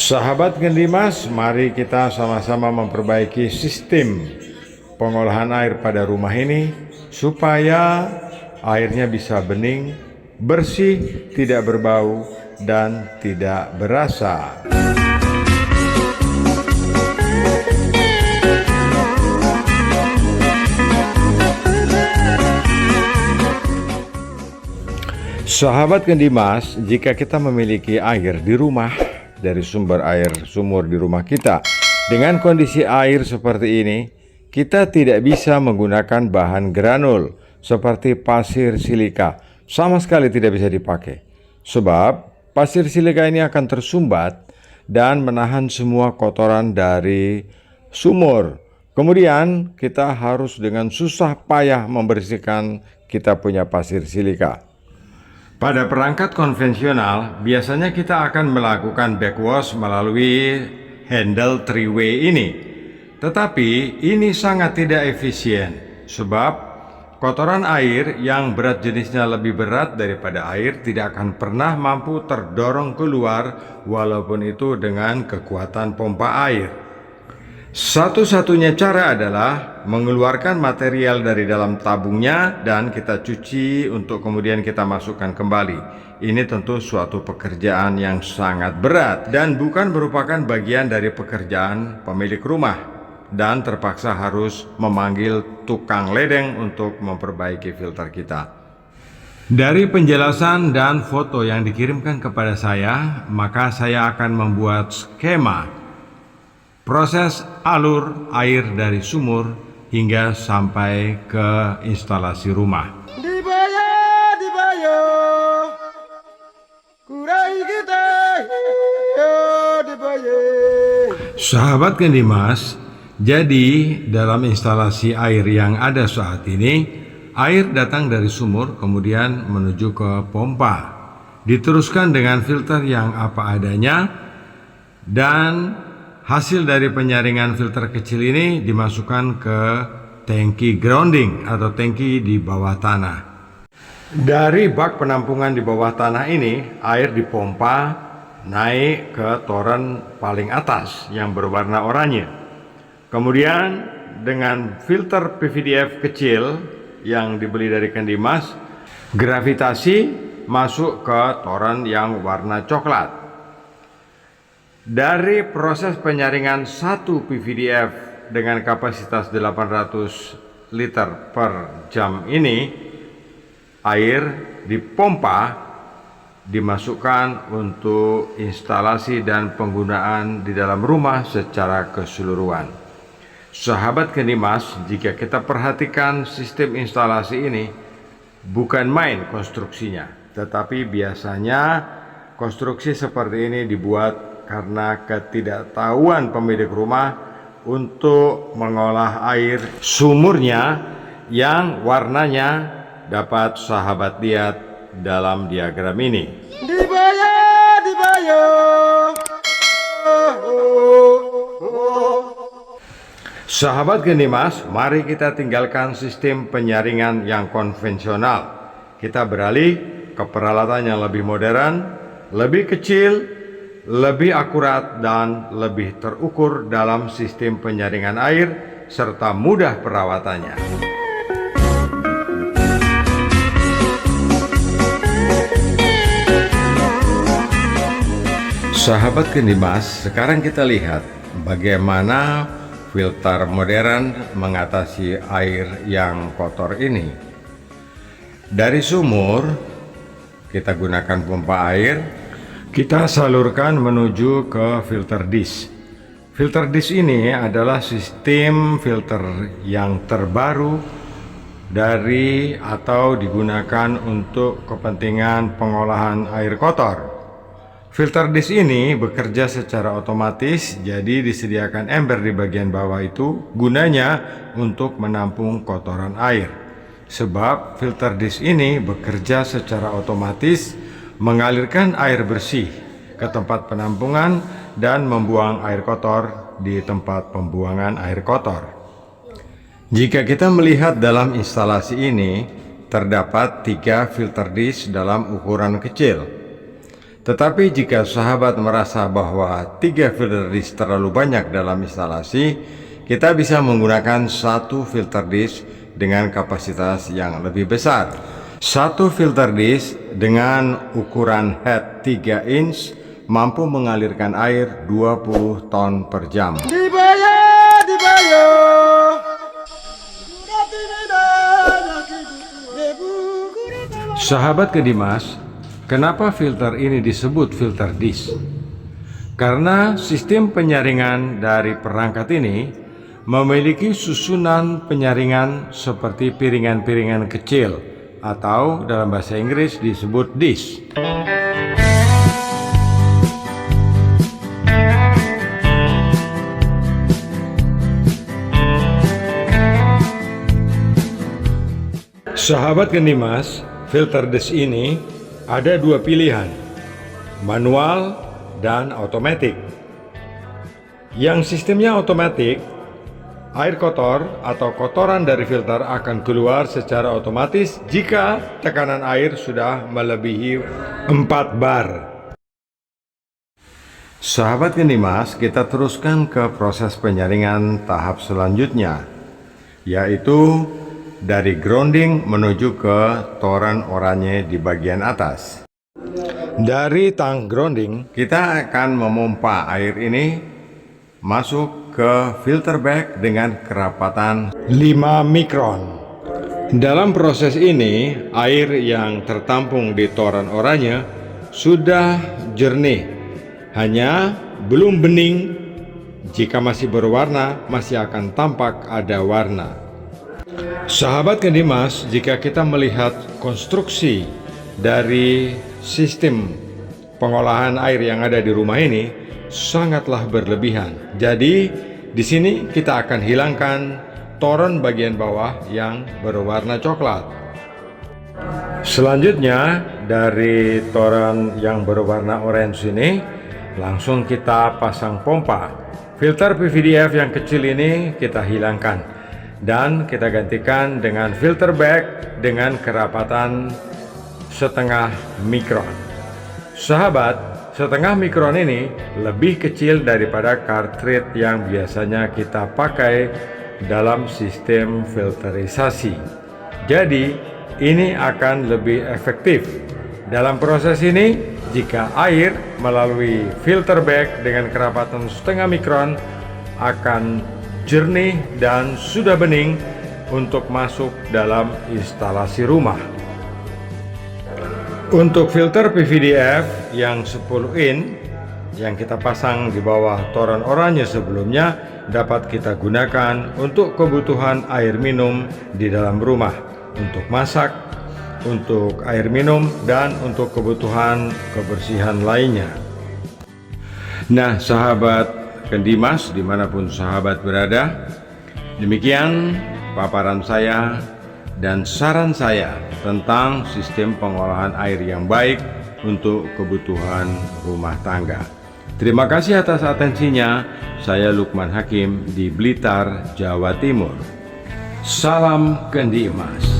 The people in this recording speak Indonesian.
Sahabat Gendimas, mari kita sama-sama memperbaiki sistem pengolahan air pada rumah ini supaya airnya bisa bening, bersih, tidak berbau, dan tidak berasa. Sahabat Gendimas, jika kita memiliki air di rumah dari sumber air sumur di rumah kita, dengan kondisi air seperti ini, kita tidak bisa menggunakan bahan granul seperti pasir silika. Sama sekali tidak bisa dipakai. Sebab pasir silika ini akan tersumbat dan menahan semua kotoran dari sumur. Kemudian kita harus dengan susah payah membersihkan kita punya pasir silika. Pada perangkat konvensional, biasanya kita akan melakukan backwash melalui handle 3-way ini. Tetapi ini sangat tidak efisien, sebab kotoran air yang berat jenisnya lebih berat daripada air tidak akan pernah mampu terdorong keluar walaupun itu dengan kekuatan pompa air. Satu-satunya cara adalah mengeluarkan material dari dalam tabungnya dan kita cuci untuk kemudian kita masukkan kembali. Ini tentu suatu pekerjaan yang sangat berat dan bukan merupakan bagian dari pekerjaan pemilik rumah dan terpaksa harus memanggil tukang ledeng untuk memperbaiki filter kita. Dari penjelasan dan foto yang dikirimkan kepada saya, maka saya akan membuat skema proses alur air dari sumur hingga sampai ke instalasi rumah. Sahabat Gendimas, jadi dalam instalasi air yang ada saat ini, air datang dari sumur kemudian menuju ke pompa, diteruskan dengan filter yang apa adanya, dan hasil dari penyaringan filter kecil ini dimasukkan ke tangki grounding atau tangki di bawah tanah. Dari bak penampungan di bawah tanah ini, air dipompa naik ke toren paling atas yang berwarna oranye. Kemudian dengan filter PVDF kecil yang dibeli dari Gendimas, gravitasi masuk ke toren yang warna coklat. Dari proses penyaringan 1 PVDF dengan kapasitas 800 liter per jam ini, air dipompa dimasukkan untuk instalasi dan penggunaan di dalam rumah secara keseluruhan. Sahabat Gendimas, jika kita perhatikan sistem instalasi ini, bukan main konstruksinya, tetapi biasanya konstruksi seperti ini dibuat karena ketidaktahuan pemilik rumah untuk mengolah air sumurnya yang warnanya dapat sahabat lihat dalam diagram ini. Sahabat Gendimas, mari kita tinggalkan sistem penyaringan yang konvensional. Kita beralih ke peralatan yang lebih modern, lebih kecil, lebih akurat, dan lebih terukur dalam sistem penyaringan air serta mudah perawatannya. Sahabat Gendimas, sekarang kita lihat bagaimana filter modern mengatasi air yang kotor ini. Dari sumur kita gunakan pompa air, kita salurkan menuju ke filter dish. Filter dish ini adalah sistem filter yang terbaru dari atau digunakan untuk kepentingan pengolahan air kotor. Filter dish ini bekerja secara otomatis, jadi disediakan ember di bagian bawah itu gunanya untuk menampung kotoran air. Sebab filter dish ini bekerja secara otomatis mengalirkan air bersih ke tempat penampungan dan membuang air kotor di tempat pembuangan air kotor. Jika kita melihat dalam instalasi ini, terdapat 3 filter dish dalam ukuran kecil. Tetapi jika sahabat merasa bahwa 3 filter disk terlalu banyak dalam instalasi, kita bisa menggunakan 1 filter disk dengan kapasitas yang lebih besar. 1 filter disk dengan ukuran head 3 inch mampu mengalirkan air 20 ton per jam. Sahabat Kedimas, kenapa filter ini disebut filter disk? Karena sistem penyaringan dari perangkat ini memiliki susunan penyaringan seperti piringan-piringan kecil atau dalam bahasa Inggris disebut disk. Sahabat Kedimas, filter disk ini ada 2 pilihan, manual dan otomatis. Yang sistemnya otomatis, air kotor atau kotoran dari filter akan keluar secara otomatis jika tekanan air sudah melebihi 4 bar. Sahabat Kedimas, kita teruskan ke proses penyaringan tahap selanjutnya, yaitu dari grounding menuju ke toren oranye di bagian atas. Dari tang grounding, kita akan memompa air ini masuk ke filter bag dengan kerapatan 5 mikron. Dalam proses ini, air yang tertampung di toren oranye sudah jernih, hanya belum bening. Jika masih berwarna, masih akan tampak ada warna. Sahabat Kedimas, jika kita melihat konstruksi dari sistem pengolahan air yang ada di rumah ini, sangatlah berlebihan. Jadi di sini kita akan hilangkan toren bagian bawah yang berwarna coklat. Selanjutnya dari toren yang berwarna orange ini langsung kita pasang pompa. Filter PVDF yang kecil ini kita hilangkan dan kita gantikan dengan filter bag dengan kerapatan setengah mikron. Sahabat, setengah mikron ini lebih kecil daripada cartridge yang biasanya kita pakai dalam sistem filterisasi. Jadi ini akan lebih efektif. Dalam proses ini, jika air melalui filter bag dengan kerapatan setengah mikron akan jernih dan sudah bening untuk masuk dalam instalasi rumah. Untuk filter PVDF yang 10 in yang kita pasang di bawah toren oranye sebelumnya dapat kita gunakan untuk kebutuhan air minum di dalam rumah, untuk masak, untuk air minum, dan untuk kebutuhan kebersihan lainnya. Nah, sahabat Kedimas, dimanapun sahabat berada, demikian paparan saya dan saran saya tentang sistem pengolahan air yang baik untuk kebutuhan rumah tangga. Terima kasih atas atensinya. Saya Lukman Hakim di Blitar, Jawa Timur. Salam Kedimas.